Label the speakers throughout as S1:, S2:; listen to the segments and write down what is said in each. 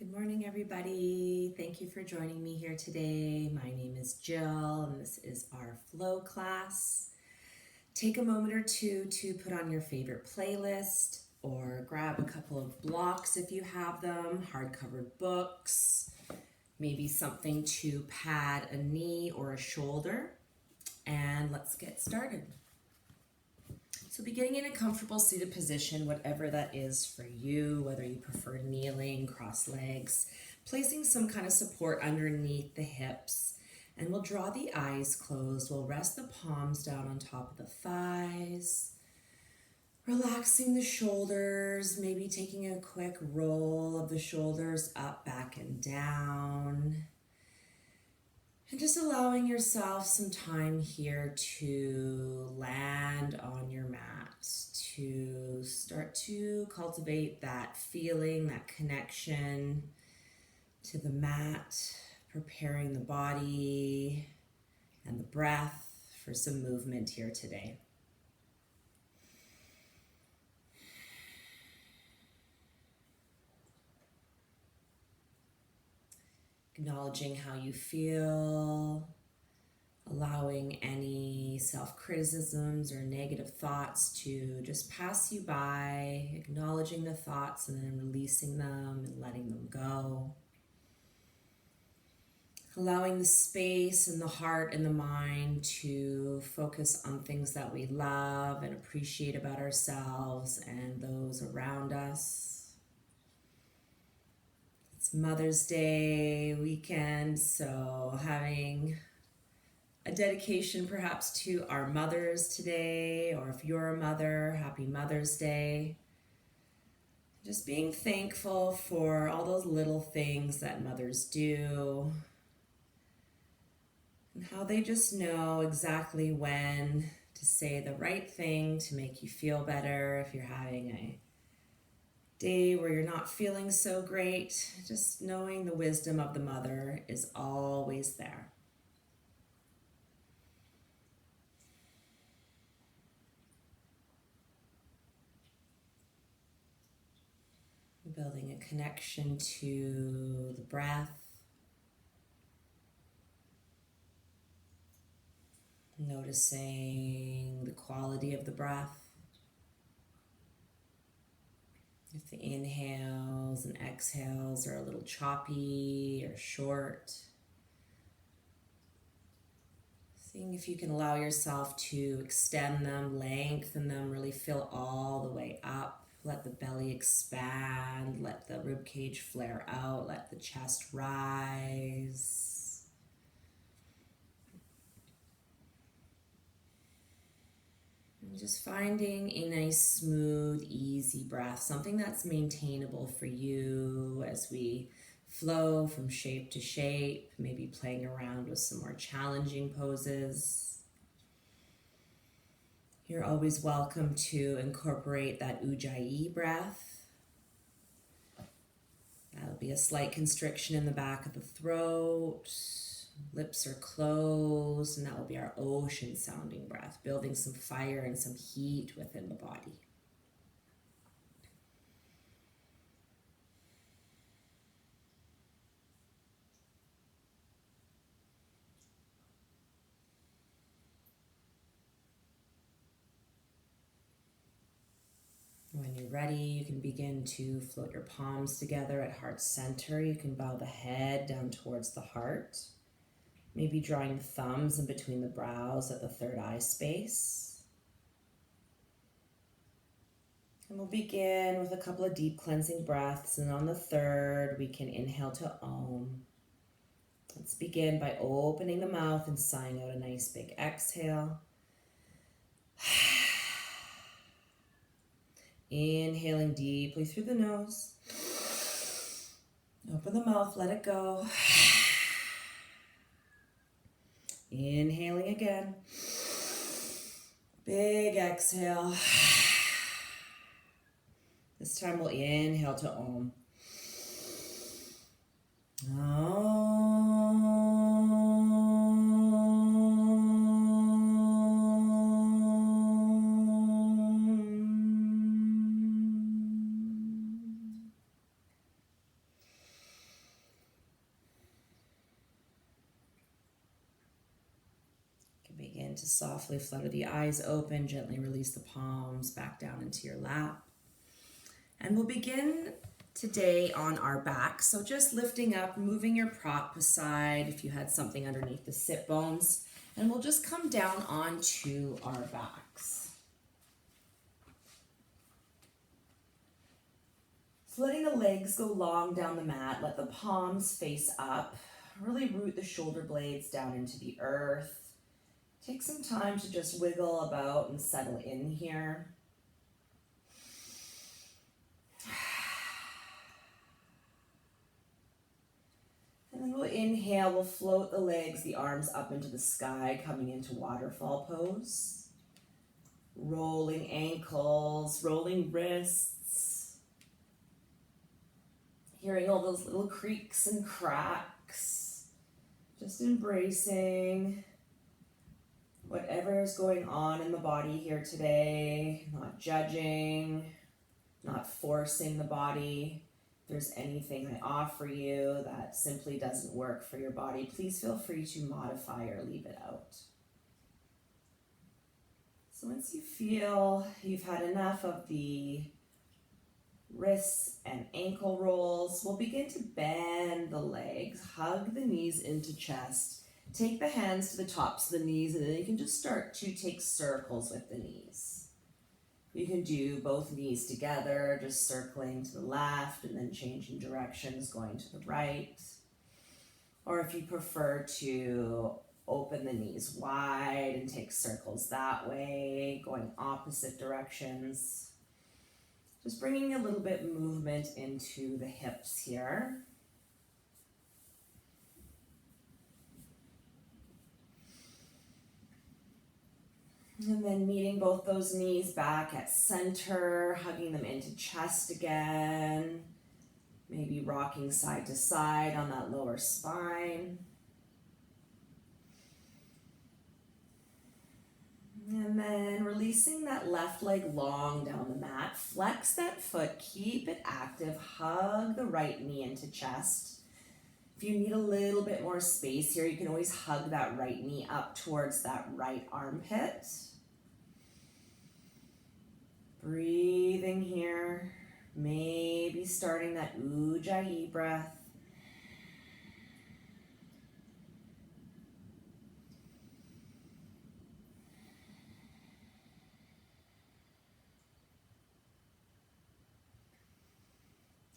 S1: Good morning, everybody. Thank you for joining me here today. My name is Jill, and this is our flow class. Take a moment or two to put on your favorite playlist or grab a couple of blocks if you have them, hardcover books, maybe something to pad a knee or a shoulder, and let's get started. So be getting in a comfortable seated position, whatever that is for you, whether you prefer kneeling, cross legs, placing some kind of support underneath the hips. And we'll draw the eyes closed. We'll rest the palms down on top of the thighs, relaxing the shoulders, maybe taking a quick roll of the shoulders up, back, and down. And just allowing yourself some time here to land on your mat, to start to cultivate that feeling, that connection to the mat, preparing the body and the breath for some movement here today. Acknowledging how you feel, allowing any self-criticisms or negative thoughts to just pass you by, acknowledging the thoughts and then releasing them and letting them go. Allowing the space and the heart and the mind to focus on things that we love and appreciate about ourselves and those around us. It's Mother's Day weekend, so having a dedication perhaps to our mothers today, or if you're a mother, happy Mother's Day. Just being thankful for all those little things that mothers do and how they just know exactly when to say the right thing to make you feel better. If you're having a day where you're not feeling so great, just knowing the wisdom of the mother is always there. Building a connection to the breath, noticing the quality of the breath. If the inhales and exhales are a little choppy or short, seeing if you can allow yourself to extend them, lengthen them, really fill all the way up. Let the belly expand, let the rib cage flare out, let the chest rise. And just finding a nice, smooth, easy breath, something that's maintainable for you as we flow from shape to shape, maybe playing around with some more challenging poses. You're always welcome to incorporate that Ujjayi breath. That'll be a slight constriction in the back of the throat. Lips are closed, and that will be our ocean sounding breath, building some fire and some heat within the body. When you're ready, you can begin to float your palms together at heart center. You can bow the head down towards the heart, maybe drawing the thumbs in between the brows at the third eye space. And we'll begin with a couple of deep cleansing breaths, and on the third, we can inhale to Om. Let's begin by opening the mouth and sighing out a nice big exhale. Inhaling deeply through the nose. Open the mouth, let it go. Inhaling again. Big exhale. This time we'll inhale to Om. to softly flutter the eyes open, gently release the palms back down into your lap. And we'll begin today on our back. So just lifting up, moving your prop aside if you had something underneath the sit bones. And we'll just come down onto our backs. So letting the legs go long down the mat, let the palms face up. Really root the shoulder blades down into the earth. Take some time to just wiggle about and settle in here. And then we'll inhale, we'll float the legs, the arms up into the sky, coming into waterfall pose. Rolling ankles, rolling wrists. Hearing all those little creaks and cracks. Just embracing whatever is going on in the body here today. Not judging, not forcing the body. If there's anything I offer you that simply doesn't work for your body, please feel free to modify or leave it out. So once you feel you've had enough of the wrists and ankle rolls, we'll begin to bend the legs, hug the knees into chest, take the hands to the tops of the knees, and then you can just start to take circles with the knees. You can do both knees together, just circling to the left and then changing directions, going to the right. Or if you prefer to open the knees wide and take circles that way, going opposite directions. Just bringing a little bit movement into the hips here. And then meeting both those knees back at center, hugging them into chest again. Maybe rocking side to side on that lower spine. And then releasing that left leg long down the mat. Flex that foot, keep it active. Hug the right knee into chest. If you need a little bit more space here, you can always hug that right knee up towards that right armpit. Breathing here, maybe starting that Ujjayi breath.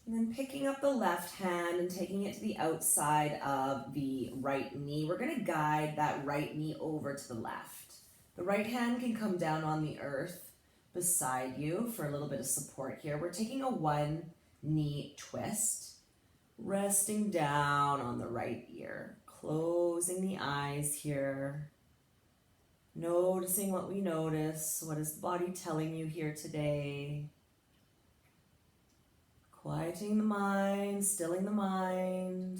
S1: And then picking up the left hand and taking it to the outside of the right knee. We're going to guide that right knee over to the left. The right hand can come down on the earth beside you for a little bit of support here. We're taking a one knee twist, resting down on the right ear, closing the eyes here, noticing what we notice. What is the body telling you here today? Quieting the mind, stilling the mind.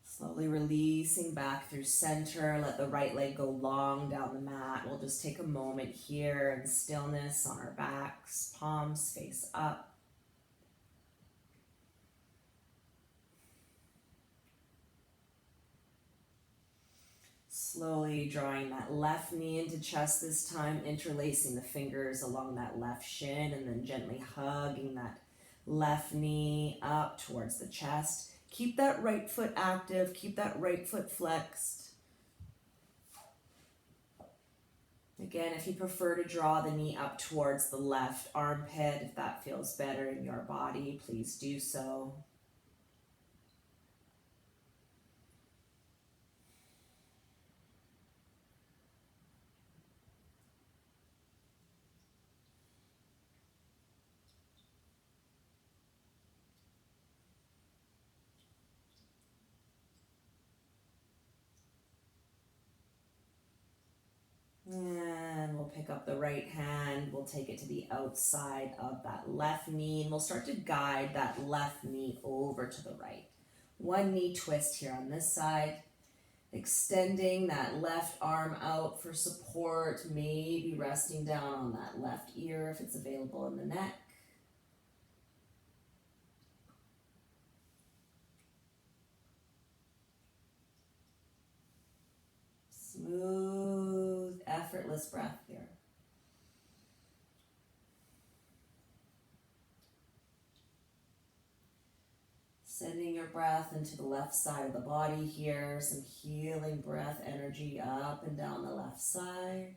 S1: Slowly releasing back through center. Let the right leg go long down the mat. We'll just take a moment here in stillness on our backs, palms face up. Slowly drawing that left knee into chest this time, interlacing the fingers along that left shin, and then gently hugging that left knee up towards the chest. Keep that right foot active, keep that right foot flexed. Again, if you prefer to draw the knee up towards the left armpit, if that feels better in your body, please do so. And we'll pick up the right hand, we'll take it to the outside of that left knee, and we'll start to guide that left knee over to the right. One knee twist here on this side, Extending that left arm out for support, maybe resting down on that left ear if it's available in the neck. Smooth, effortless breath here. Sending your breath into the left side of the body here, some healing breath energy up and down the left side.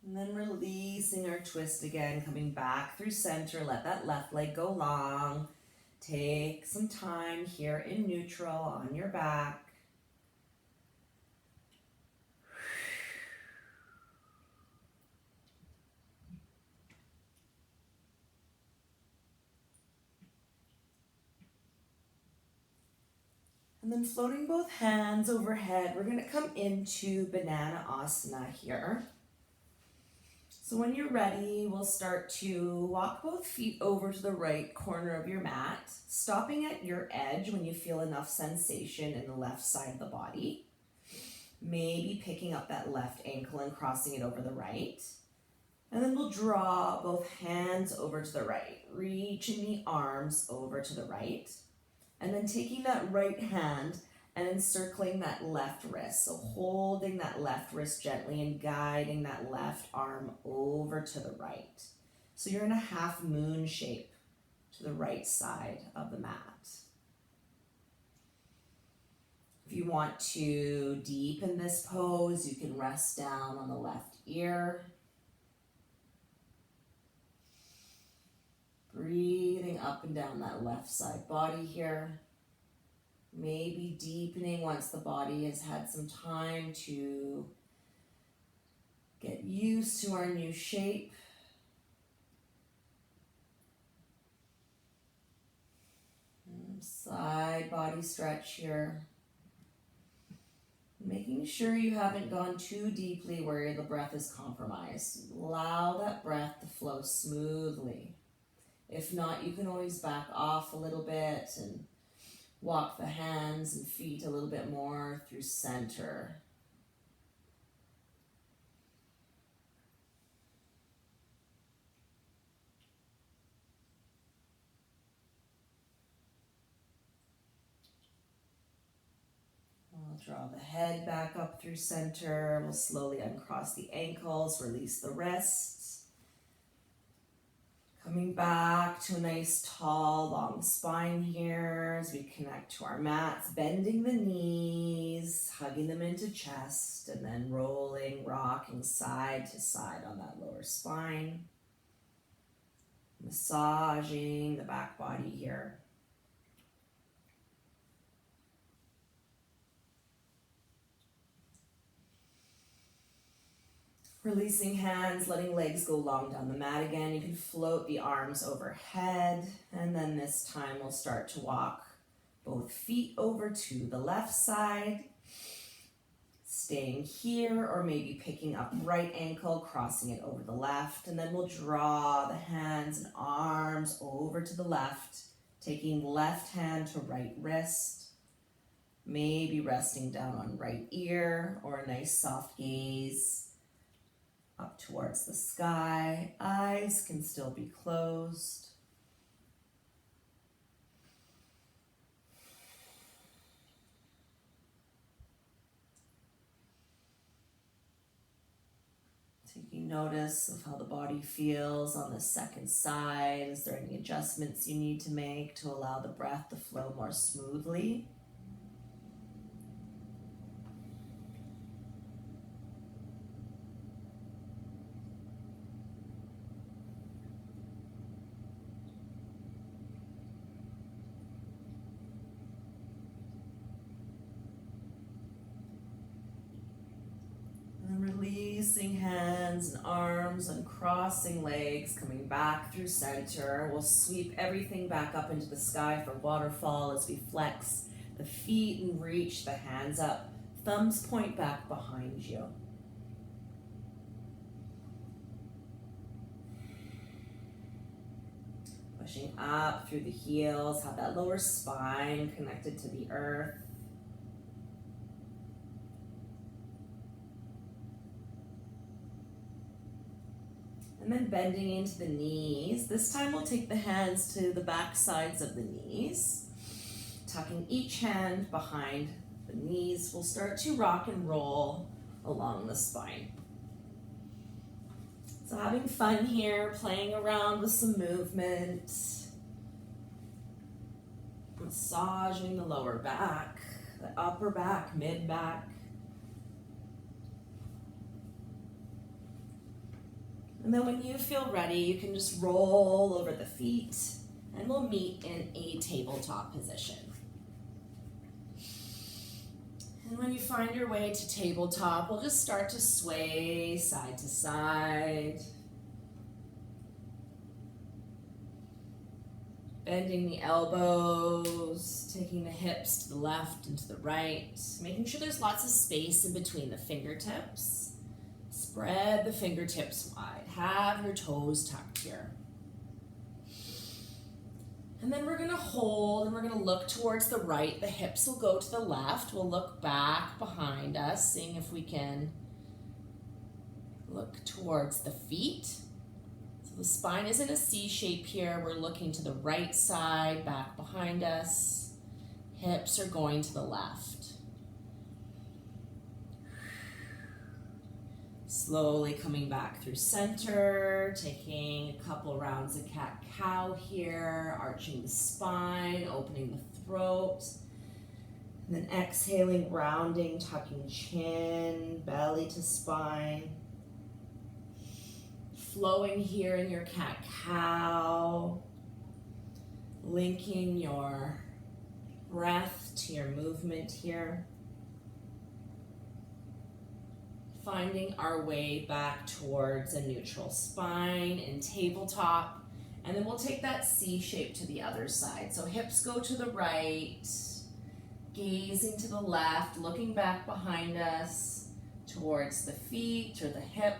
S1: And then releasing our twist again, coming back through center. Let that left leg go long. Take some time here in neutral on your back. And then floating both hands overhead, we're going to come into Banana Asana here. So when you're ready, we'll start to walk both feet over to the right corner of your mat, stopping at your edge when you feel enough sensation in the left side of the body. Maybe picking up that left ankle and crossing it over the right. And then we'll draw both hands over to the right, reaching the arms over to the right. And then taking that right hand and encircling that left wrist. So holding that left wrist gently and guiding that left arm over to the right. So you're in a half moon shape to the right side of the mat. If you want to deepen this pose, you can rest down on the left ear. Breathing up and down that left side body here. Maybe deepening once the body has had some time to get used to our new shape. Side body stretch here. Making sure you haven't gone too deeply where the breath is compromised. Allow that breath to flow smoothly. If not, you can always back off a little bit and walk the hands and feet a little bit more through center. We'll draw the head back up through center. We'll slowly uncross the ankles, release the wrists. Coming back to a nice, tall, long spine here as we connect to our mats, bending the knees, hugging them into chest, and then rolling, rocking side to side on that lower spine. Massaging the back body here. Releasing hands, letting legs go long down the mat again. You can float the arms overhead, and then this time we'll start to walk both feet over to the left side, staying here, or maybe picking up right ankle, crossing it over the left, and then we'll draw the hands and arms over to the left, taking left hand to right wrist, maybe resting down on right ear, or a nice soft gaze up towards the sky. Eyes can still be closed. Taking notice of how the body feels on the second side. Is there any adjustments you need to make to allow the breath to flow more smoothly? Releasing hands and arms, uncrossing legs, coming back through center. We'll sweep everything back up into the sky for waterfall as we flex the feet and reach the hands up. Thumbs point back behind you. Pushing up through the heels, have that lower spine connected to the earth. And then bending into the knees. This time we'll take the hands to the back sides of the knees. Tucking each hand behind the knees. We'll start to rock and roll along the spine. So having fun here, playing around with some movement. Massaging the lower back, the upper back, mid back. And then when you feel ready, you can just roll over the feet and we'll meet in a tabletop position. And when you find your way to tabletop, we'll just start to sway side to side. Bending the elbows, taking the hips to the left and to the right, making sure there's lots of space in between the fingertips. Spread the fingertips wide. Have your toes tucked here. And then we're gonna hold and we're gonna look towards the right. The hips will go to the left. We'll look back behind us, seeing if we can look towards the feet. So the spine is in a C shape here. We're looking to the right side, back behind us. Hips are going to the left. Slowly coming back through center, taking a couple rounds of cat-cow here, arching the spine, opening the throat, and then exhaling, rounding, tucking chin, belly to spine. Flowing here in your cat-cow, linking your breath to your movement here. Finding our way back towards a neutral spine and tabletop. And then we'll take that C shape to the other side. So hips go to the right, gazing to the left, looking back behind us towards the feet or the hip,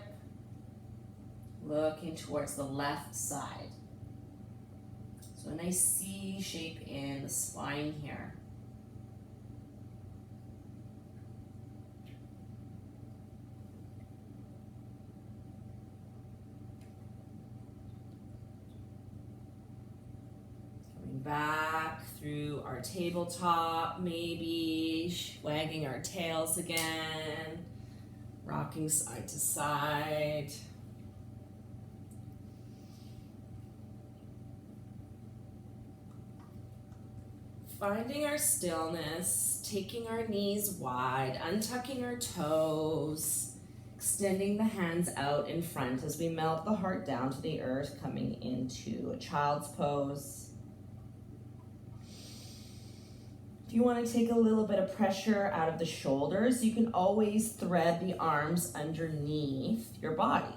S1: looking towards the left side. So a nice C shape in the spine here. Back through our tabletop, maybe wagging our tails again, rocking side to side. Finding our stillness, taking our knees wide, untucking our toes, extending the hands out in front as we melt the heart down to the earth, coming into a child's pose. If you want to take a little bit of pressure out of the shoulders, you can always thread the arms underneath your body.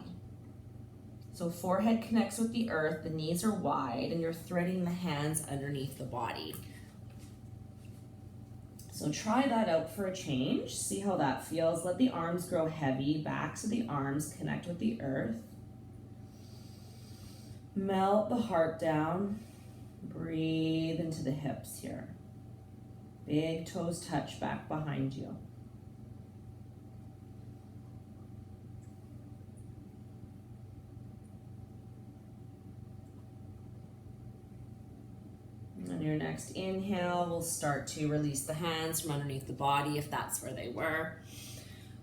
S1: So forehead connects with the earth, the knees are wide, and you're threading the hands underneath the body. So try that out for a change. See how that feels. Let the arms grow heavy, backs of the arms connect with the earth. Melt the heart down. Breathe into the hips here. Big toes touch back behind you. On your next inhale, we'll start to release the hands from underneath the body if that's where they were.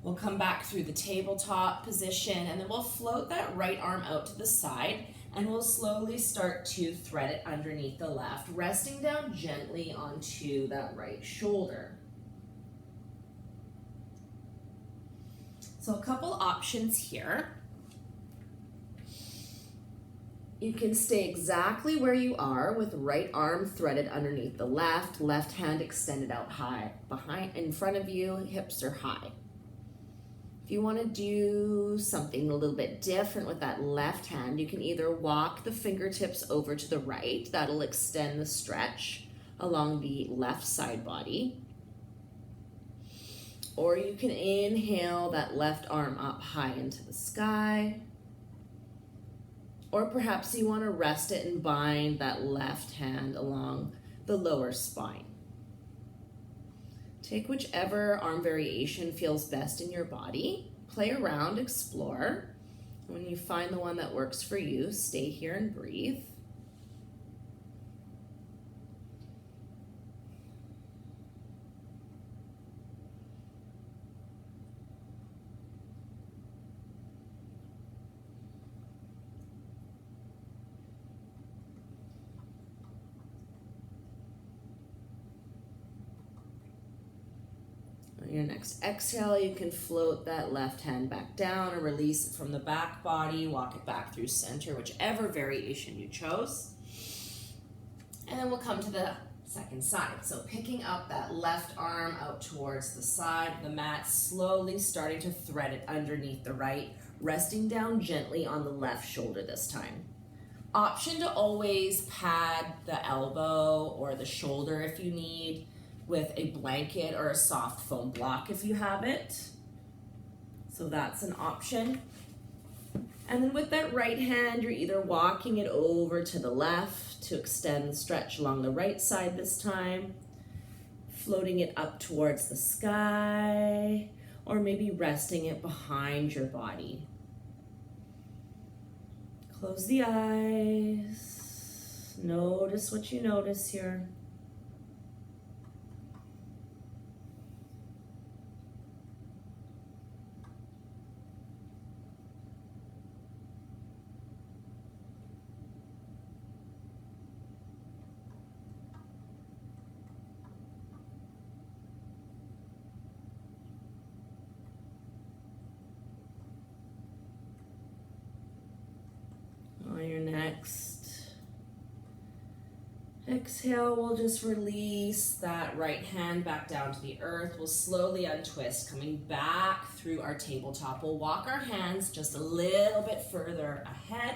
S1: We'll come back through the tabletop position and then we'll float that right arm out to the side and we'll slowly start to thread it underneath the left, resting down gently onto that right shoulder. So a couple options here. You can stay exactly where you are with right arm threaded underneath the left hand extended out high, behind, in front of you, hips are high. If you want to do something a little bit different with that left hand, you can either walk the fingertips over to the right, that'll extend the stretch, along the left side body. Or you can inhale that left arm up high into the sky. Or perhaps you want to rest it and bind that left hand along the lower spine. Take whichever arm variation feels best in your body. Play around, explore. When you find the one that works for you, stay here and breathe. On your next exhale, you can float that left hand back down or release it from the back body, walk it back through center, whichever variation you chose. And then we'll come to the second side. So picking up that left arm out towards the side of the mat, slowly starting to thread it underneath the right, resting down gently on the left shoulder this time. Option to always pad the elbow or the shoulder if you need, with a blanket or a soft foam block if you have it. So that's an option. And then with that right hand, you're either walking it over to the left to extend the stretch along the right side this time, floating it up towards the sky, or maybe resting it behind your body. Close the eyes. Notice what you notice here. On your next exhale, we'll just release that right hand back down to the earth. We'll slowly untwist, coming back through our tabletop. We'll walk our hands just a little bit further ahead,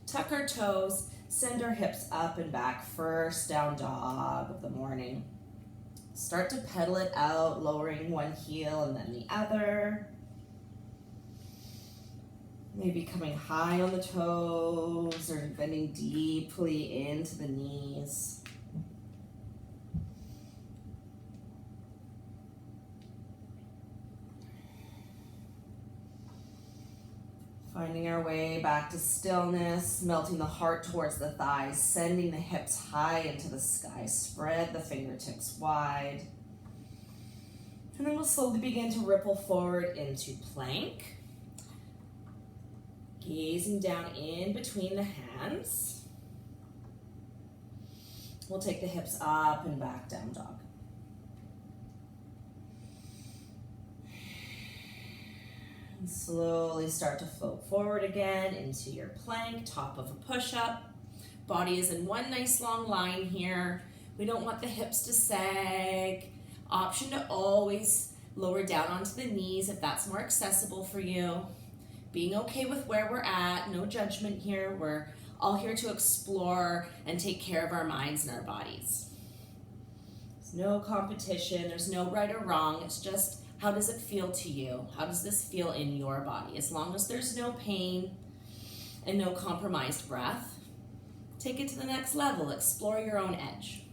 S1: tuck our toes, send our hips up and back, first down dog of the morning. Start to pedal it out, lowering one heel and then the other. Maybe coming high on the toes or bending deeply into the knees. Finding our way back to stillness, melting the heart towards the thighs, sending the hips high into the sky. Spread the fingertips wide. And then we'll slowly begin to ripple forward into plank. Gazing down in between the hands. We'll take the hips up and back, down dog. And slowly start to float forward again into your plank, top of a push-up. Body is in one nice long line here. We don't want the hips to sag. Option to always lower down onto the knees if that's more accessible for you. Being okay with where we're at, no judgment here. We're all here to explore and take care of our minds and our bodies. There's no competition, there's no right or wrong. It's just, how does it feel to you? How does this feel in your body? As long as there's no pain and no compromised breath, take it to the next level. Explore your own edge.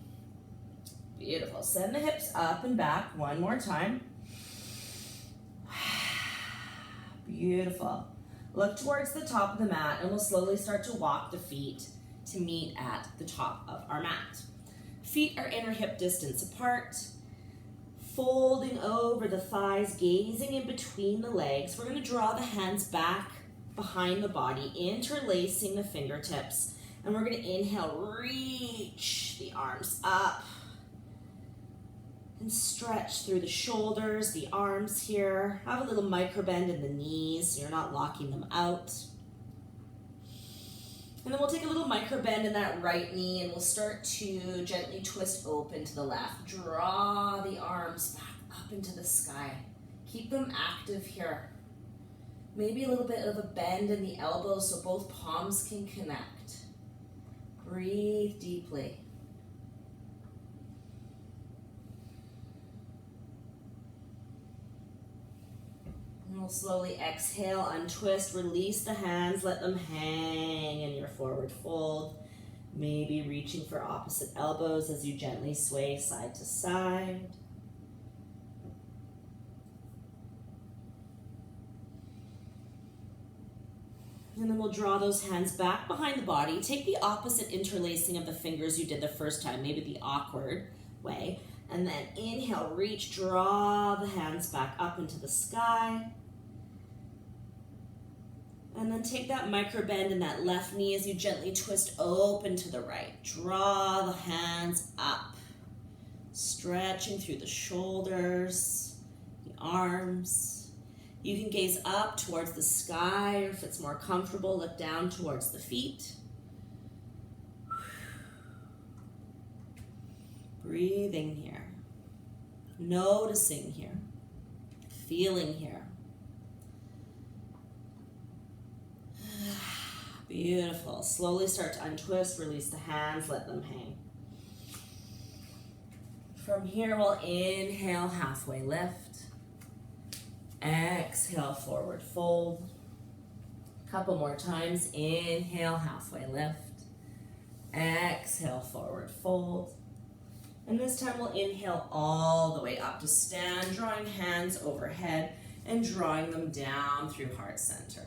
S1: Beautiful. Send the hips up and back one more time. Beautiful. Look towards the top of the mat and we'll slowly start to walk the feet to meet at the top of our mat. Feet are inner hip distance apart. Folding over the thighs, gazing in between the legs. We're going to draw the hands back behind the body, interlacing the fingertips. And we're going to inhale, reach the arms up. And stretch through the shoulders, the arms here. Have a little micro bend in the knees so you're not locking them out. And then we'll take a little micro bend in that right knee and we'll start to gently twist open to the left. Draw the arms back up into the sky. Keep them active here. Maybe a little bit of a bend in the elbows so both palms can connect. Breathe deeply. We'll slowly exhale, untwist, release the hands, let them hang in your forward fold. Maybe reaching for opposite elbows as you gently sway side to side. And then we'll draw those hands back behind the body. Take the opposite interlacing of the fingers you did the first time, maybe the awkward way. And then inhale, reach, draw the hands back up into the sky. And then take that micro bend in that left knee as you gently twist open to the right. Draw the hands up, stretching through the shoulders, the arms. You can gaze up towards the sky, or if it's more comfortable, look down towards the feet. Breathing here, noticing here, feeling here. Beautiful. Slowly start to untwist, release the hands, let them hang. From here, we'll inhale, halfway lift. Exhale, forward fold. Couple more times. Inhale, halfway lift. Exhale, forward fold. And this time we'll inhale all the way up to stand, drawing hands overhead and drawing them down through heart center.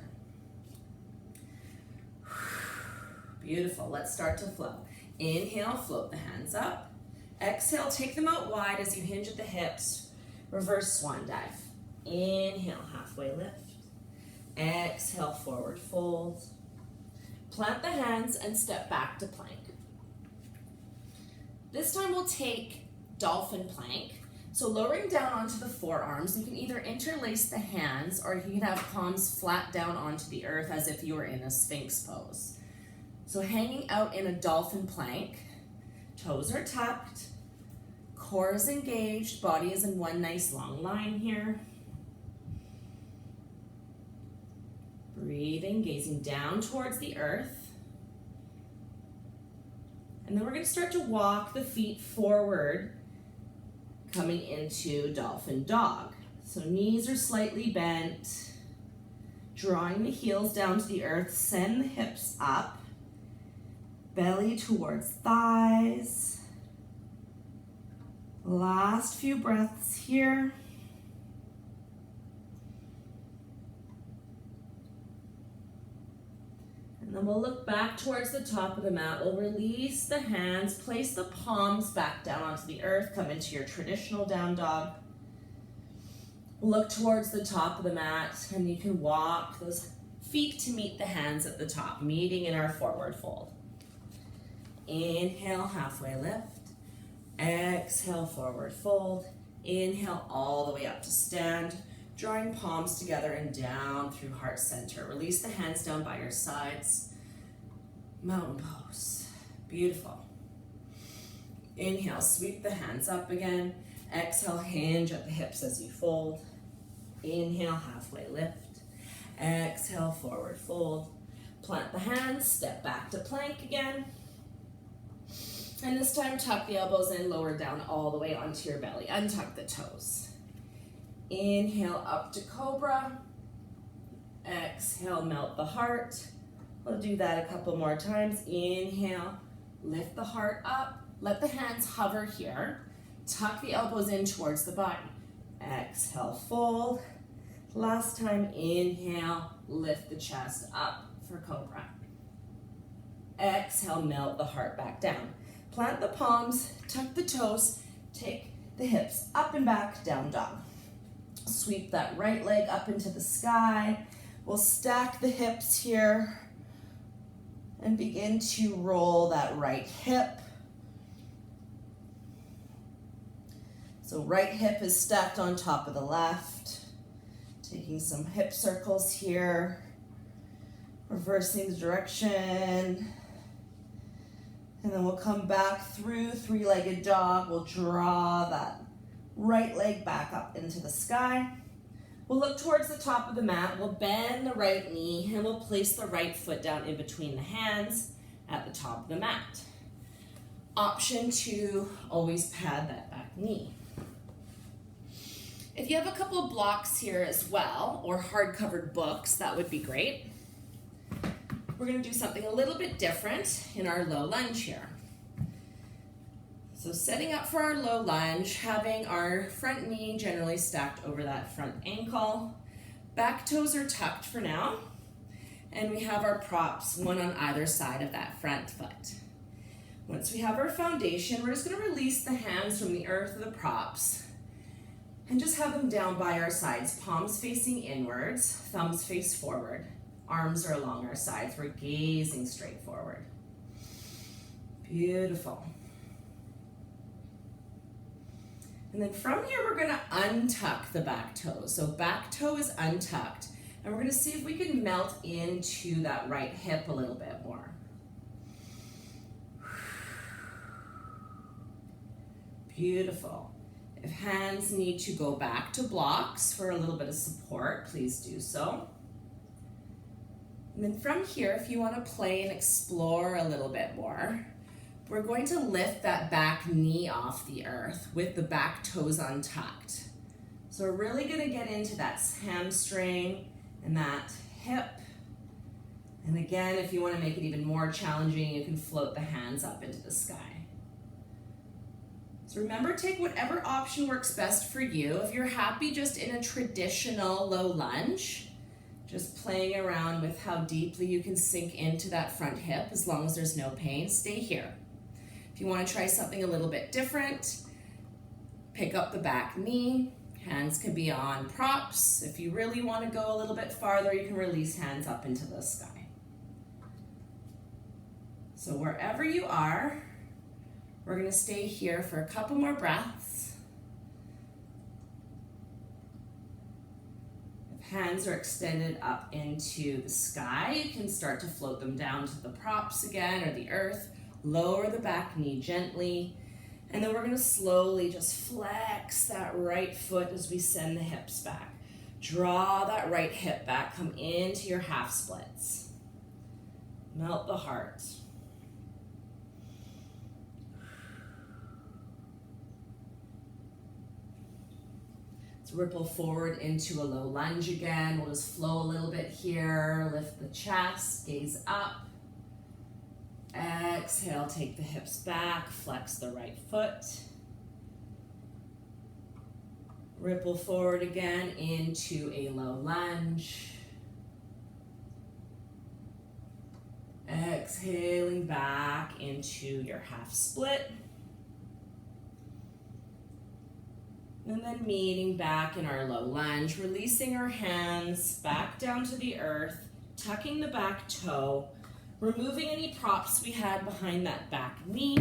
S1: Beautiful. Let's start to flow. Inhale, float the hands up. Exhale, take them out wide as you hinge at the hips. Reverse swan dive. Inhale, halfway lift. Exhale, forward fold. Plant the hands and step back to plank. This time we'll take dolphin plank. So lowering down onto the forearms, you can either interlace the hands or you can have palms flat down onto the earth as if you were in a sphinx pose. So hanging out in a dolphin plank, toes are tucked, core is engaged, body is in one nice long line here. Breathing, gazing down towards the earth. And then we're going to start to walk the feet forward, coming into dolphin dog. So knees are slightly bent, drawing the heels down to the earth, send the hips up, belly towards thighs. Last few breaths here. And then we'll look back towards the top of the mat. We'll release the hands, place the palms back down onto the earth, come into your traditional down dog. Look towards the top of the mat, and you can walk those feet to meet the hands at the top, meeting in our forward fold. Inhale, halfway lift. Exhale, forward fold. Inhale all the way up to stand, drawing palms together and down through heart center. Release the hands down by your sides. Mountain pose. Beautiful. Inhale, sweep the hands up again. Exhale, hinge at the hips as you fold. Inhale, halfway lift. Exhale, forward fold. Plant the hands, step back to plank again. And this time, tuck the elbows in, lower down all the way onto your belly. Untuck the toes. Inhale up to cobra. Exhale, melt the heart. We'll do that a couple more times. Inhale, lift the heart up. Let the hands hover here. Tuck the elbows in towards the body. Exhale, fold. Last time, inhale, lift the chest up for cobra. Exhale, melt the heart back down. Plant the palms, tuck the toes, take the hips up and back, down dog. Sweep that right leg up into the sky. We'll stack the hips here and begin to roll that right hip. So right hip is stacked on top of the left. Taking some hip circles here. Reversing the direction. And then we'll come back through three-legged dog. We'll draw that right leg back up into the sky. We'll look towards the top of the mat. We'll bend the right knee and we'll place the right foot down in between the hands at the top of the mat. Option to always pad that back knee. If you have a couple of blocks here as well, or hard-covered books, that would be great. We're going to do something a little bit different in our low lunge here. So setting up for our low lunge, having our front knee generally stacked over that front ankle. Back toes are tucked for now. And we have our props, one on either side of that front foot. Once we have our foundation, we're just going to release the hands from the earth of the props and just have them down by our sides, palms facing inwards, thumbs face forward. Arms are along our sides. We're gazing straight forward. Beautiful. And then from here, we're going to untuck the back toes. So back toe is untucked. And we're going to see if we can melt into that right hip a little bit more. Beautiful. If hands need to go back to blocks for a little bit of support, please do so. And then from here, if you want to play and explore a little bit more, we're going to lift that back knee off the earth with the back toes untucked. So we're really going to get into that hamstring and that hip. And again, if you want to make it even more challenging, you can float the hands up into the sky. So remember, take whatever option works best for you. If you're happy just in a traditional low lunge, just playing around with how deeply you can sink into that front hip, as long as there's no pain, stay here. If you want to try something a little bit different, pick up the back knee. Hands can be on props. If you really want to go a little bit farther, you can release hands up into the sky. So wherever you are, we're going to stay here for a couple more breaths. If hands are extended up into the sky, you can start to float them down to the props again or the earth. Lower the back knee gently. And then we're going to slowly just flex that right foot as we send the hips back. Draw that right hip back. Come into your half splits. Melt the heart. Ripple forward into a low lunge again. We'll just flow a little bit here. Lift the chest, gaze up. Exhale, take the hips back, flex the right foot. Ripple forward again into a low lunge. Exhaling back into your half split. And then meeting back in our low lunge, releasing our hands back down to the earth, tucking the back toe, removing any props we had behind that back knee,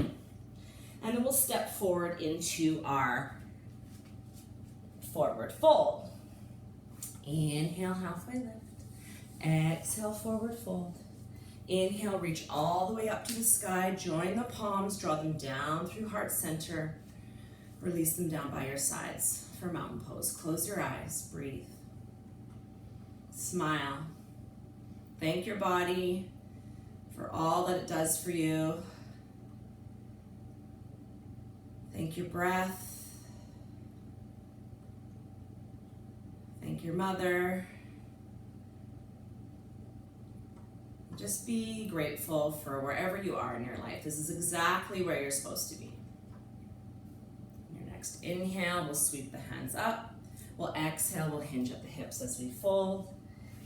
S1: and then we'll step forward into our forward fold. Inhale, halfway lift. Exhale, forward fold. Inhale, reach all the way up to the sky, join the palms, draw them down through heart center. Release them down by your sides for mountain pose. Close your eyes, breathe. Smile. Thank your body for all that it does for you. Thank your breath. Thank your mother. Just be grateful for wherever you are in your life. This is exactly where you're supposed to be. Next inhale, we'll sweep the hands up. We'll exhale, we'll hinge at the hips as we fold.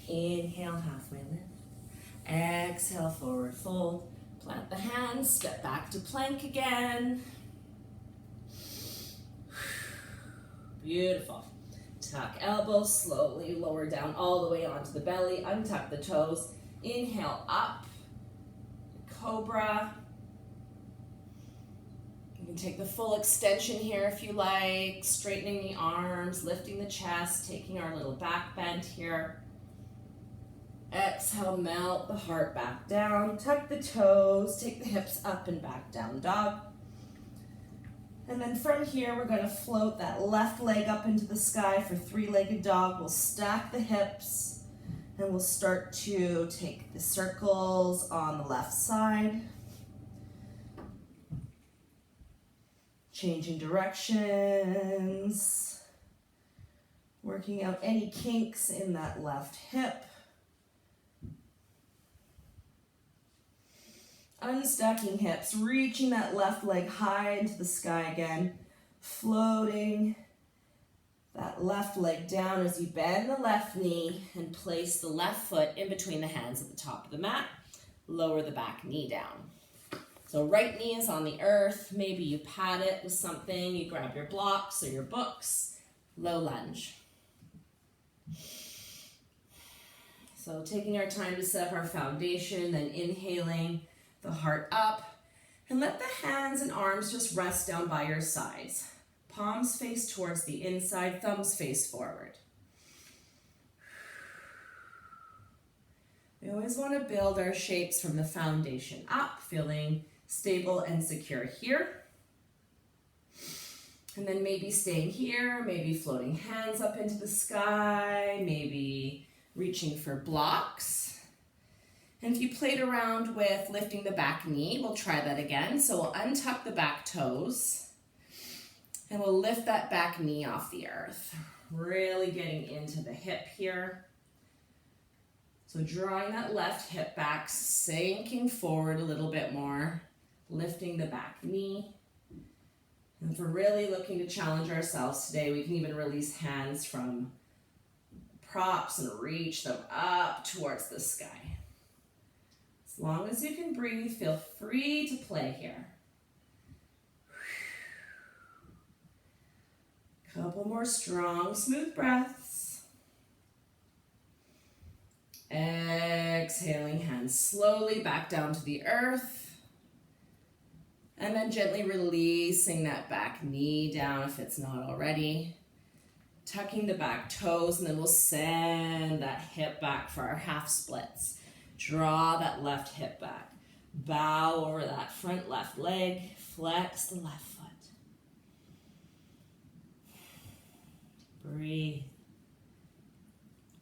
S1: Inhale, halfway lift. Exhale, forward fold. Plant the hands, step back to plank again. Beautiful. Tuck elbows, slowly lower down all the way onto the belly. Untuck the toes. Inhale up, cobra. You can take the full extension here if you like, straightening the arms, lifting the chest, taking our little back bend here. Exhale, melt the heart back down, tuck the toes, take the hips up and back down dog. And then from here, we're going to float that left leg up into the sky for three-legged dog. We'll stack the hips and we'll start to take the circles on the left side. Changing directions.
S2: Working out any kinks in that left hip. Unstacking hips, reaching that left leg high into the sky again. Floating that left leg down as you bend the left knee and place the left foot in between the hands at the top of the mat. Lower the back knee down. So right knee is on the earth. Maybe you pad it with something. You grab your blocks or your books. Low lunge. So taking our time to set up our foundation, then inhaling the heart up, and let the hands and arms just rest down by your sides. Palms face towards the inside, thumbs face forward. We always want to build our shapes from the foundation up, feeling stable and secure here. And then maybe staying here, maybe floating hands up into the sky, maybe reaching for blocks. And if you played around with lifting the back knee, we'll try that again. So we'll untuck the back toes and we'll lift that back knee off the earth. Really getting into the hip here. So drawing that left hip back, sinking forward a little bit more, lifting the back knee. And if we're really looking to challenge ourselves today, we can even release hands from props and reach them up towards the sky. As long as you can breathe, feel free to play here. Couple more strong, smooth breaths. Exhaling, hands slowly back down to the earth. And then gently releasing that back knee down if it's not already. Tucking the back toes, and then we'll send that hip back for our half splits. Draw that left hip back. Bow over that front left leg. Flex the left foot. Breathe.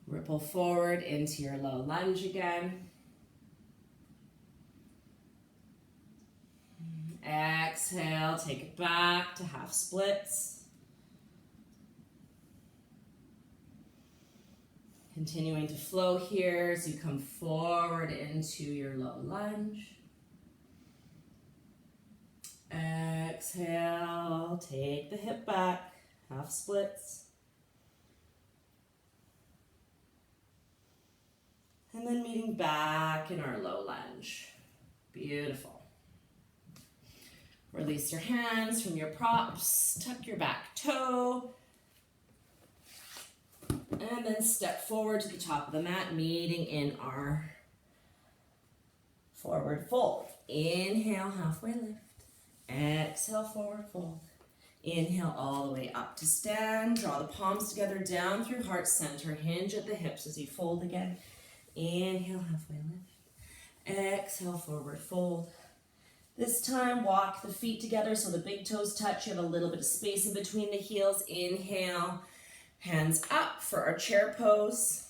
S2: Ripple forward into your low lunge again. Exhale, take it back to half splits. Continuing to flow here as you come forward into your low lunge. Exhale, take the hip back, half splits. And then meeting back in our low lunge. Beautiful. Release your hands from your props, tuck your back toe, and then step forward to the top of the mat, meeting in our forward fold. Inhale, halfway lift. Exhale, forward fold. Inhale all the way up to stand. Draw the palms together down through heart center. Hinge at the hips as you fold again. Inhale, halfway lift. Exhale, forward fold. This time, walk the feet together so the big toes touch. You have a little bit of space in between the heels. Inhale, hands up for our chair pose.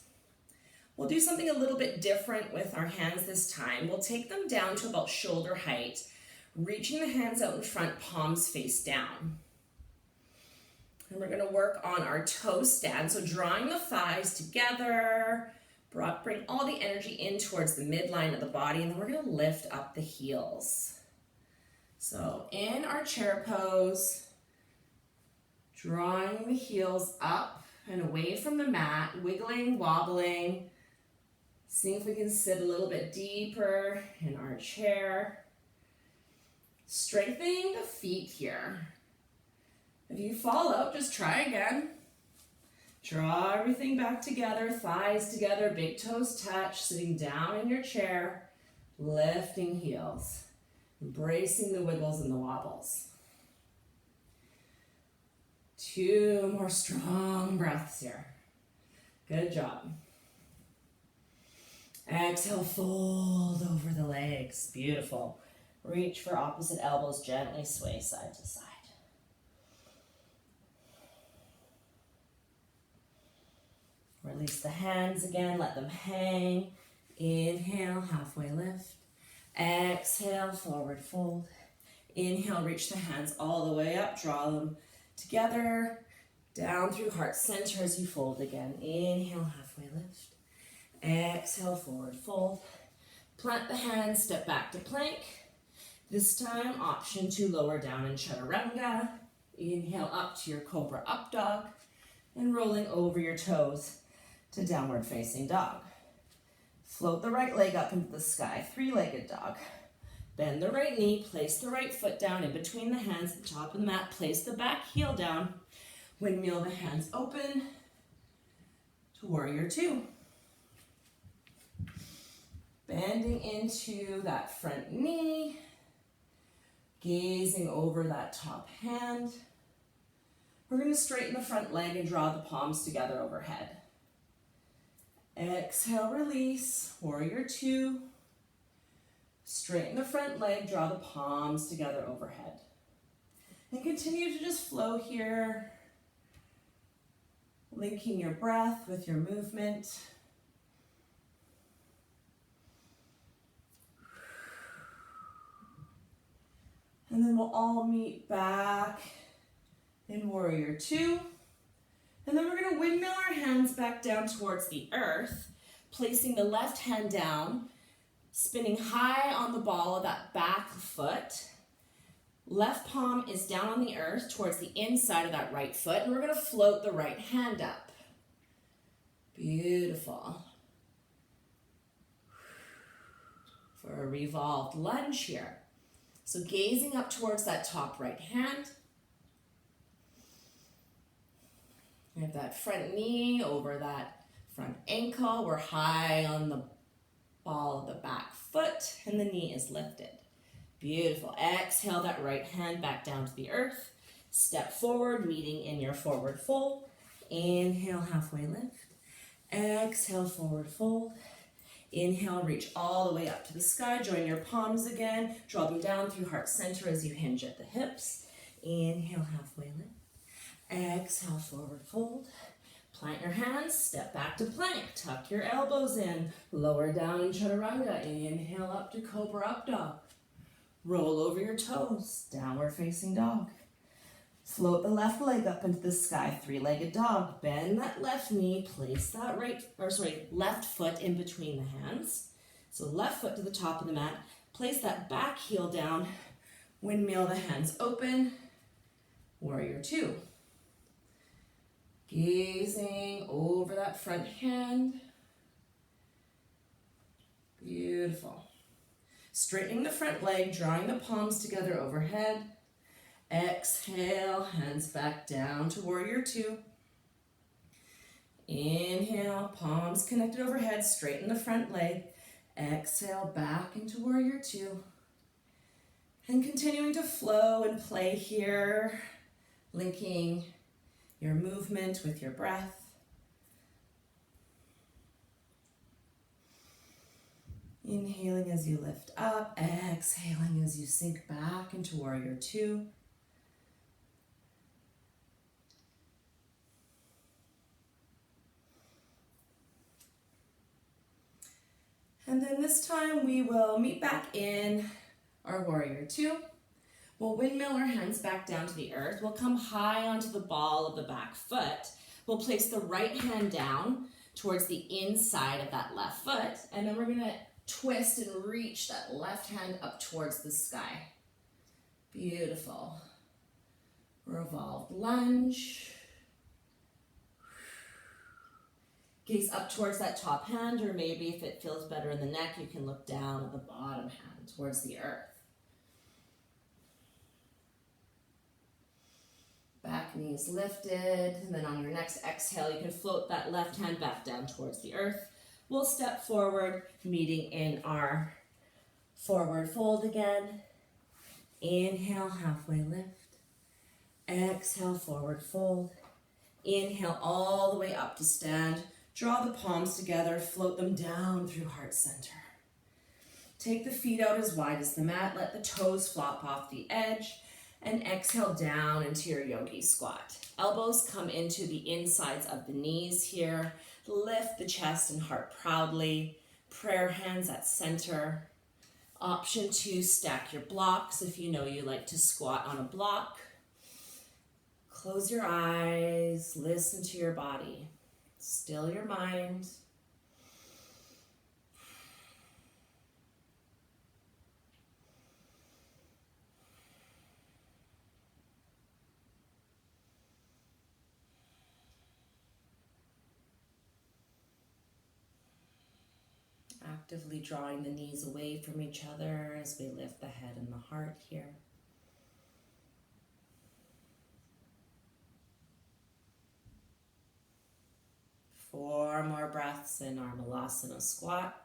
S2: We'll do something a little bit different with our hands this time. We'll take them down to about shoulder height, reaching the hands out in front, palms face down. And we're gonna work on our toe stand. So drawing the thighs together, bring all the energy in towards the midline of the body, and then we're gonna lift up the heels. So in our chair pose, drawing the heels up and away from the mat, wiggling, wobbling. See if we can sit a little bit deeper in our chair. Strengthening the feet here. If you fall out, just try again. Draw everything back together, thighs together, big toes touch, sitting down in your chair, lifting heels. Embracing the wiggles and the wobbles. 2 more strong breaths here. Good job. Exhale, fold over the legs. Beautiful. Reach for opposite elbows, gently sway side to side. Release the hands again, let them hang. Inhale, halfway lift. Exhale, forward fold. Inhale, reach the hands all the way up, draw them together. Down through heart center as you fold again. Inhale, halfway lift. Exhale, forward fold. Plant the hands, step back to plank. This time, option to lower down in chaturanga. Inhale up to your cobra up dog. And rolling over your toes to downward facing dog. Float the right leg up into the sky, three-legged dog. Bend the right knee, place the right foot down in between the hands at the top of the mat. Place the back heel down. Windmill the hands open to warrior two. Bending into that front knee. Gazing over that top hand. We're going to straighten the front leg and draw the palms together overhead. Exhale, release, warrior two. Straighten the front leg, draw the palms together overhead. And continue to just flow here, linking your breath with your movement. And then we'll all meet back in warrior two. And then we're going to windmill our hands back down towards the earth, placing the left hand down, spinning high on the ball of that back foot. Left palm is down on the earth towards the inside of that right foot, and we're going to float the right hand up. Beautiful. For a revolved lunge here. So gazing up towards that top right hand. We have that front knee over that front ankle. We're high on the ball of the back foot and the knee is lifted. Beautiful. Exhale that right hand back down to the earth. Step forward, meeting in your forward fold. Inhale, halfway lift. Exhale, forward fold. Inhale, reach all the way up to the sky. Join your palms again. Draw them down through heart center as you hinge at the hips. Inhale, halfway lift. Exhale, forward fold. Plant your hands, step back to plank. Tuck your elbows in. Lower down in chaturanga. Inhale up to cobra up dog. Roll over your toes. Downward facing dog. Float the left leg up into the sky, three-legged dog. Bend that left knee, place that left foot in between the hands. So left foot to the top of the mat. Place that back heel down. Windmill the hands open. Warrior two. Gazing over that front hand. Beautiful. Straightening the front leg, drawing the palms together overhead. Exhale, hands back down to warrior two. Inhale, palms connected overhead, straighten the front leg. Exhale, back into warrior two. And continuing to flow and play here, linking your movement with your breath. Inhaling as you lift up, exhaling as you sink back into warrior two. And then this time we will meet back in our warrior two. We'll windmill our hands back down to the earth. We'll come high onto the ball of the back foot. We'll place the right hand down towards the inside of that left foot. And then we're going to twist and reach that left hand up towards the sky. Beautiful. Revolved lunge. Gaze up towards that top hand, or maybe if it feels better in the neck, you can look down at the bottom hand towards the earth. Back knees lifted, and then on your next exhale, you can float that left hand back down towards the earth. We'll step forward, meeting in our forward fold again. Inhale, halfway lift. Exhale, forward fold. Inhale all the way up to stand. Draw the palms together, float them down through heart center. Take the feet out as wide as the mat, let the toes flop off the edge, and exhale down into your yogi squat. Elbows come into the insides of the knees here. Lift the chest and heart proudly. Prayer hands at center. Option 2, stack your blocks if you know you like to squat on a block. Close your eyes, listen to your body. Still your mind. Actively drawing the knees away from each other as we lift the head and the heart here. Four more breaths in our Malasana squat.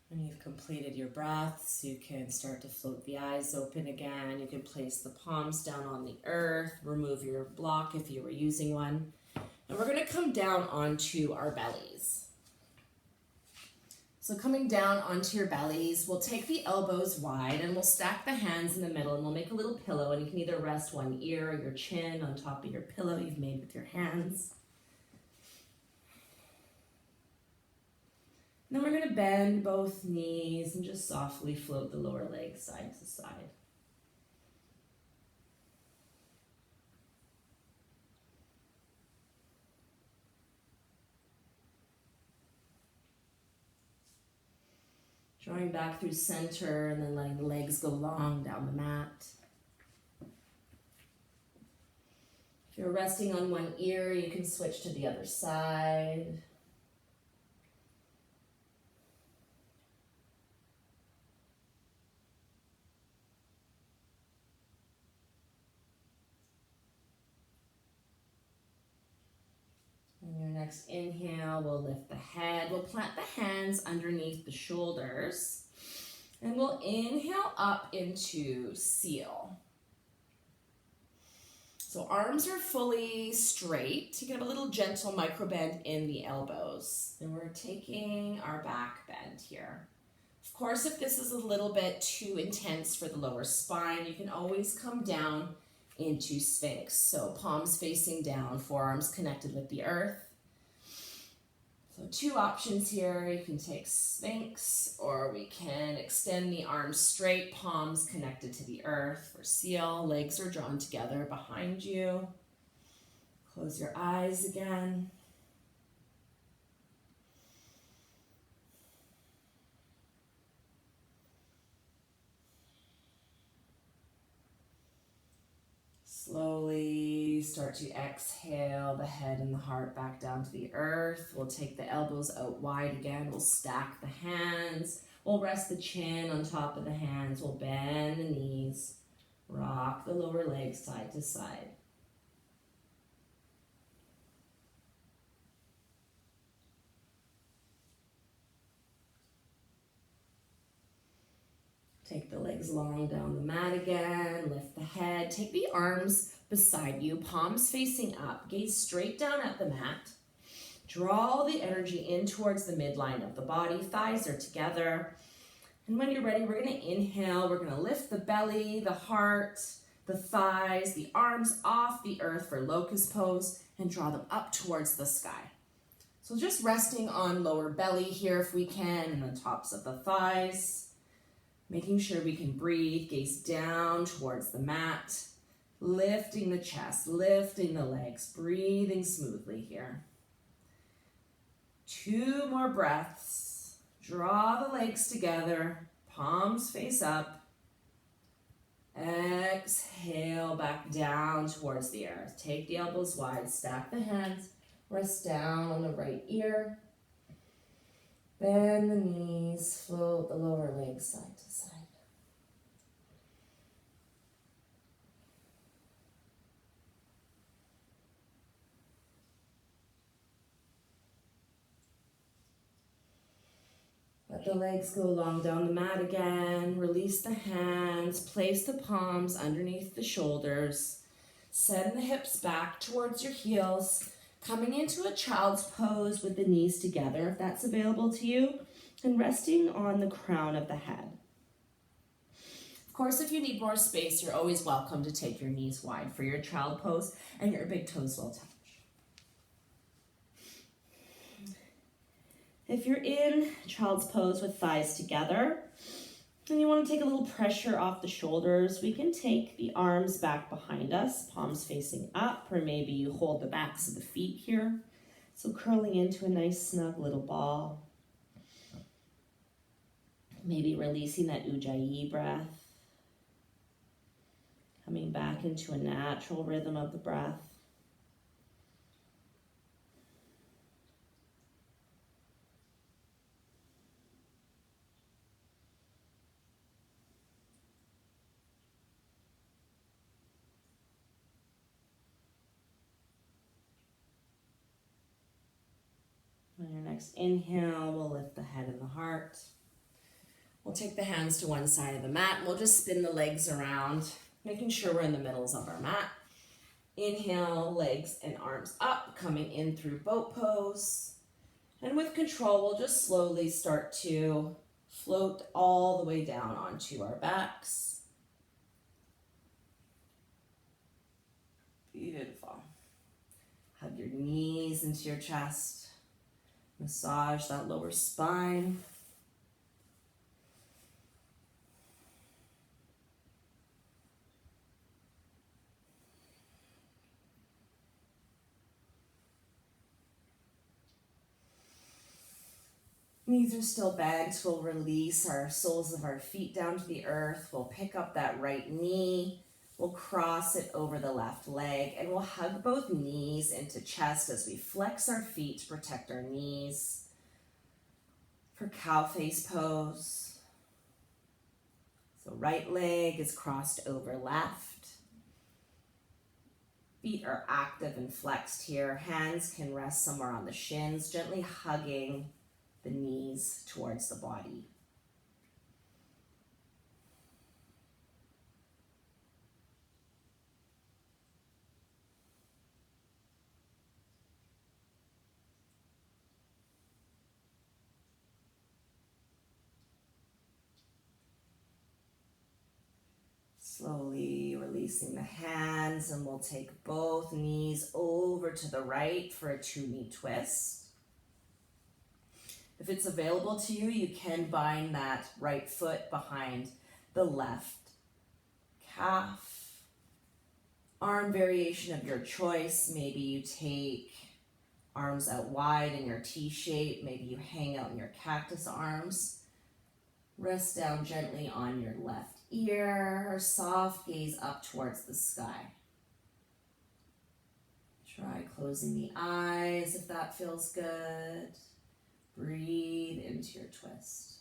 S2: When you've completed your breaths, you can start to float the eyes open again. You can place the palms down on the earth, remove your block if you were using one. And we're going to come down onto our bellies. So coming down onto your bellies, we'll take the elbows wide and we'll stack the hands in the middle and we'll make a little pillow, and you can either rest one ear or your chin on top of your pillow you've made with your hands. Then we're going to bend both knees and just softly float the lower legs side to side. Drawing back through center and then letting the legs go long down the mat. If you're resting on one ear, you can switch to the other side. On your next inhale, we'll lift the head. We'll plant the hands underneath the shoulders. And we'll inhale up into seal. So arms are fully straight. You can have a little gentle micro bend in the elbows. And we're taking our back bend here. Of course, if this is a little bit too intense for the lower spine, you can always come down into Sphinx. So palms facing down, forearms connected with the earth. So two options here. You can take Sphinx, or we can extend the arms straight, palms connected to the earth for seal. Legs are drawn together behind you. Close your eyes again. Slowly start to exhale the head and the heart back down to the earth. We'll take the elbows out wide again. We'll stack the hands. We'll rest the chin on top of the hands. We'll bend the knees. Rock the lower legs side to side. Take the legs long down the mat again, lift the head, take the arms beside you, palms facing up, gaze straight down at the mat. Draw all the energy in towards the midline of the body, thighs are together. And when you're ready, we're gonna inhale, we're gonna lift the belly, the heart, the thighs, the arms off the earth for locust pose, and draw them up towards the sky. So just resting on lower belly here if we can, and the tops of the thighs. Making sure we can breathe, gaze down towards the mat, lifting the chest, lifting the legs, breathing smoothly here. Two more breaths. Draw the legs together, palms face up. Exhale back down towards the earth. Take the elbows wide, stack the hands, rest down on the right ear. Bend the knees, float the lower legs side to side. Let the legs go long down the mat again. Release the hands, place the palms underneath the shoulders. Send the hips back towards your heels. Coming into a child's pose with the knees together, if that's available to you, and resting on the crown of the head. Of course, if you need more space, you're always welcome to take your knees wide for your child pose and your big toes will touch. If you're in child's pose with thighs together and you want to take a little pressure off the shoulders, we can take the arms back behind us, palms facing up, or maybe you hold the backs of the feet here. So curling into a nice snug little ball. Maybe releasing that Ujjayi breath. Coming back into a natural rhythm of the breath. On your next inhale, we'll lift the head and the heart. We'll take the hands to one side of the mat. We'll just spin the legs around, making sure we're in the middles of our mat. Inhale, legs and arms up, coming in through boat pose. And with control, we'll just slowly start to float all the way down onto our backs. Beautiful. Hug your knees into your chest. Massage that lower spine. Knees are still bent. We'll release our soles of our feet down to the earth. We'll pick up that right knee. We'll cross it over the left leg and we'll hug both knees into chest as we flex our feet to protect our knees. For cow face pose. So right leg is crossed over left. Feet are active and flexed here. Hands can rest somewhere on the shins, gently hugging the knees towards the body. Slowly releasing the hands, and we'll take both knees over to the right for a 2-knee twist. If it's available to you, you can bind that right foot behind the left calf. Arm variation of your choice. Maybe you take arms out wide in your T shape. Maybe you hang out in your cactus arms. Rest down gently on your left ear, or soft gaze up towards the sky. Try closing the eyes if that feels good. Breathe into your twist.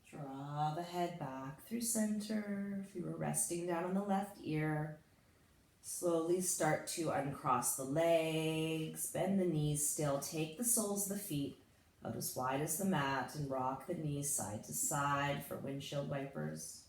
S2: Draw the head back through center. If you were resting down on the left ear, slowly start to uncross the legs, bend the knees still, take the soles of the feet out as wide as the mat and rock the knees side to side for windshield wipers.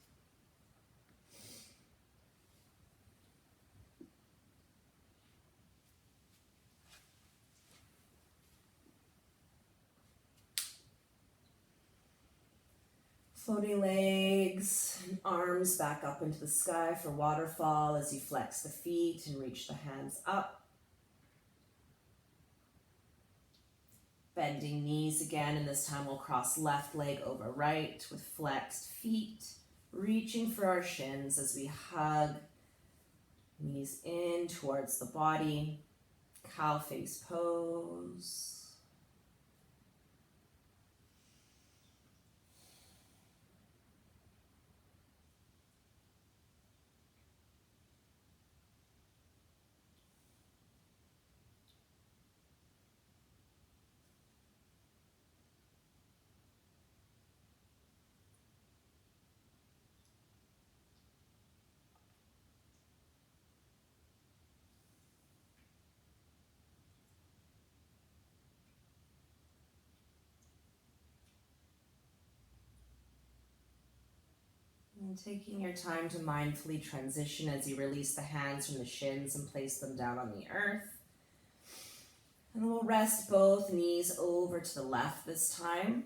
S2: Floating legs and arms back up into the sky for waterfall as you flex the feet and reach the hands up. Bending knees again, and this time we'll cross left leg over right with flexed feet, reaching for our shins as we hug knees in towards the body. Cow face pose. Taking your time to mindfully transition as you release the hands from the shins and place them down on the earth. And we'll rest both knees over to the left this time.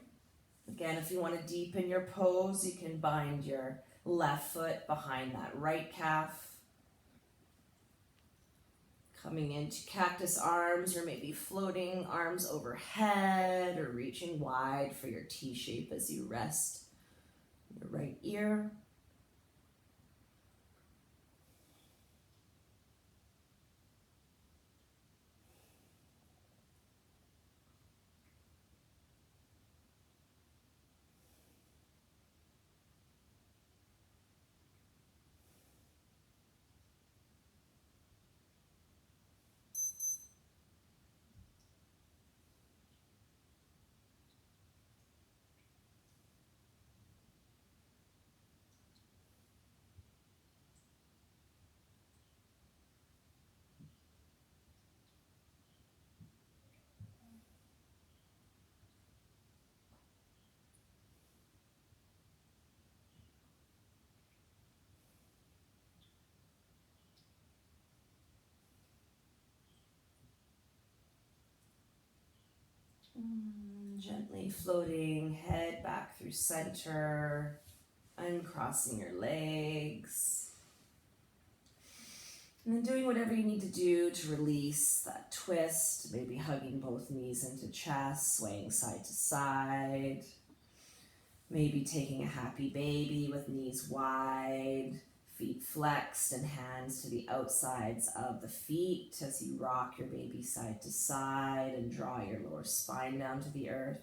S2: Again, if you want to deepen your pose, you can bind your left foot behind that right calf. Coming into cactus arms, or maybe floating arms overhead, or reaching wide for your T shape as you rest your right ear. Gently floating, head back through center, uncrossing your legs. And then doing whatever you need to do to release that twist, maybe hugging both knees into chest, swaying side to side. Maybe taking a happy baby with knees wide, feet flexed and hands to the outsides of the feet as you rock your baby side to side and draw your lower spine down to the earth.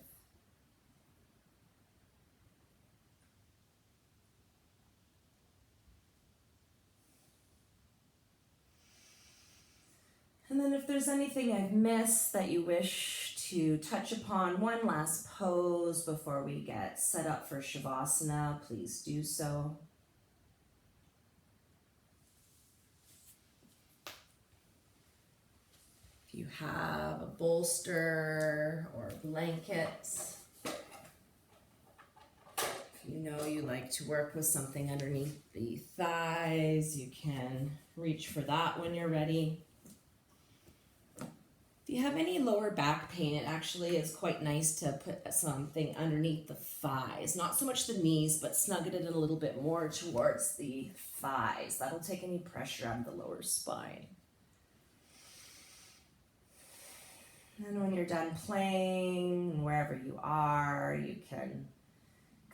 S2: And then if there's anything I've missed that you wish to touch upon, one last pose before we get set up for Shavasana, please do so. If you have a bolster or a blanket, if you know you like to work with something underneath the thighs, you can reach for that when you're ready. If you have any lower back pain, it actually is quite nice to put something underneath the thighs. Not so much the knees, but snug it in a little bit more towards the thighs. That'll take any pressure out of the lower spine. And when you're done playing, wherever you are, you can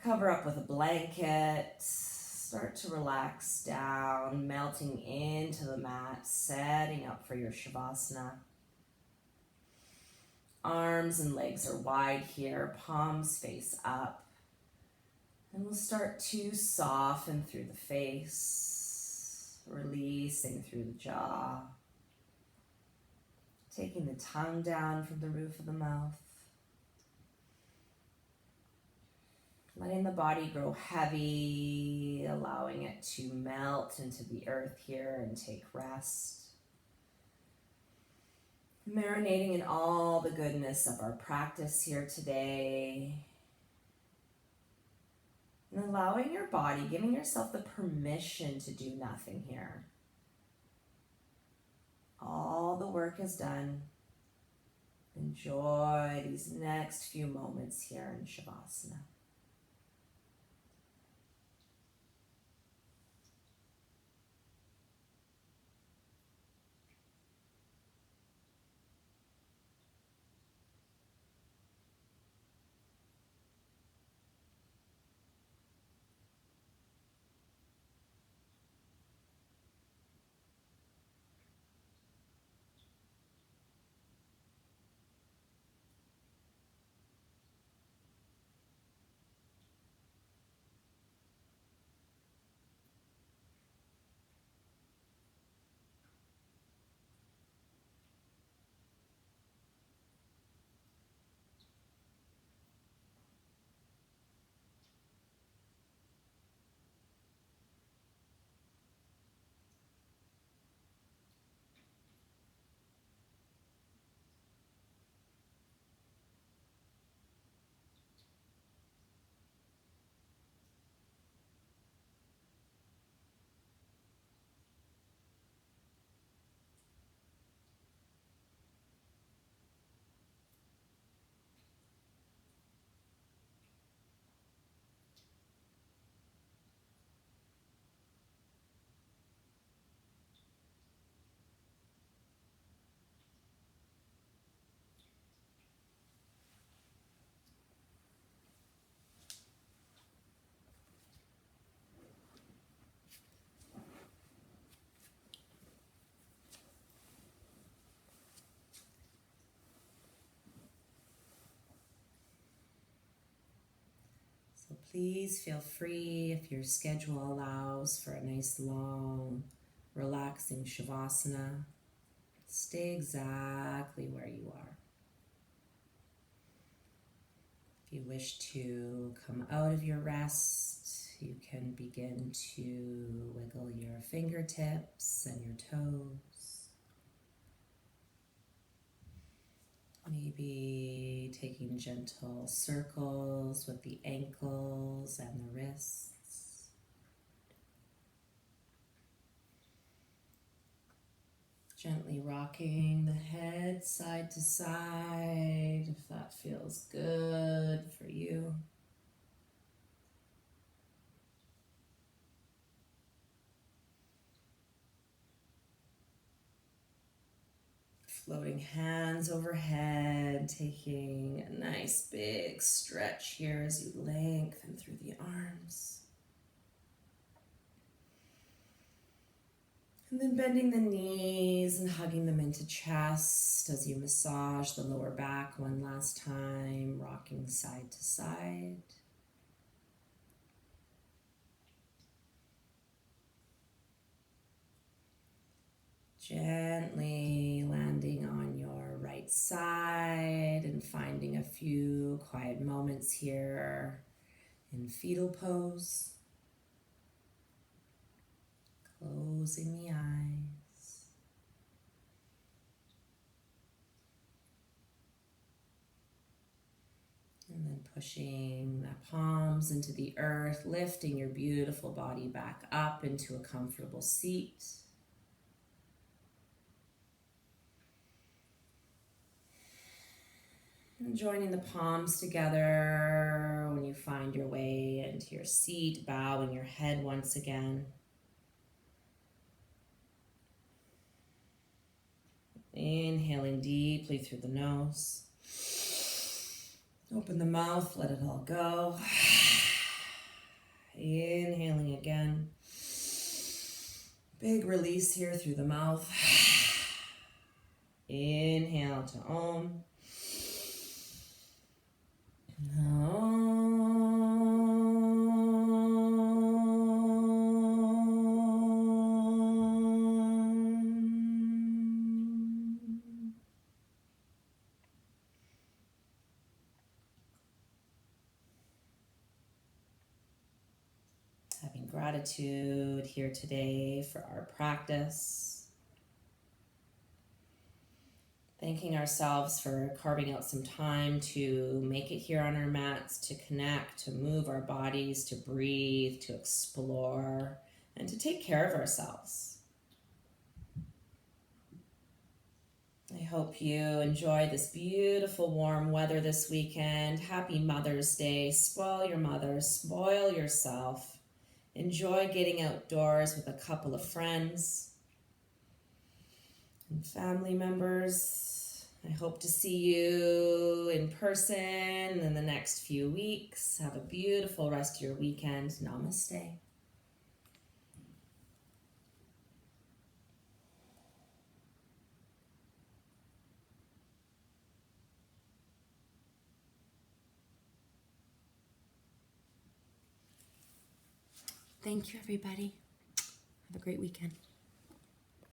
S2: cover up with a blanket. Start to relax down, melting into the mat, setting up for your Shavasana. Arms and legs are wide here, palms face up. And we'll start to soften through the face, releasing through the jaw. Taking the tongue down from the roof of the mouth. Letting the body grow heavy, allowing it to melt into the earth here and take rest. Marinating in all the goodness of our practice here today. And allowing your body, giving yourself the permission to do nothing here. All the work is done. Enjoy these next few moments here in Shavasana.
S1: So please feel free, if your schedule allows, for a nice long relaxing Shavasana. Stay exactly where you are. If you wish to come out of your rest, you can begin to wiggle your fingertips and your toes. Maybe taking gentle circles with the ankles and the wrists. Gently rocking the head side to side, if that feels good for you. Floating hands overhead, taking a nice big stretch here as you lengthen through the arms. And then bending the knees and hugging them into chest as you massage the lower back one last time, rocking side to side. Gently landing on your right side and finding a few quiet moments here in fetal pose. Closing the eyes. And then pushing the palms into the earth, lifting your beautiful body back up into a comfortable seat. And joining the palms together when you find your way into your seat, bowing your head once again. Inhaling deeply through the nose. Open the mouth, let it all go. Inhaling again. Big release here through the mouth. Inhale to Om. Having gratitude here today for our practice. Thanking ourselves for carving out some time to make it here on our mats, to connect, to move our bodies, to breathe, to explore, and to take care of ourselves. I hope you enjoy this beautiful warm weather this weekend. Happy Mother's Day. Spoil your mother, spoil yourself. Enjoy getting outdoors with a couple of friends and family members. I hope to see you in person in the next few weeks. Have a beautiful rest of your weekend. Namaste. Thank you, everybody. Have a great weekend.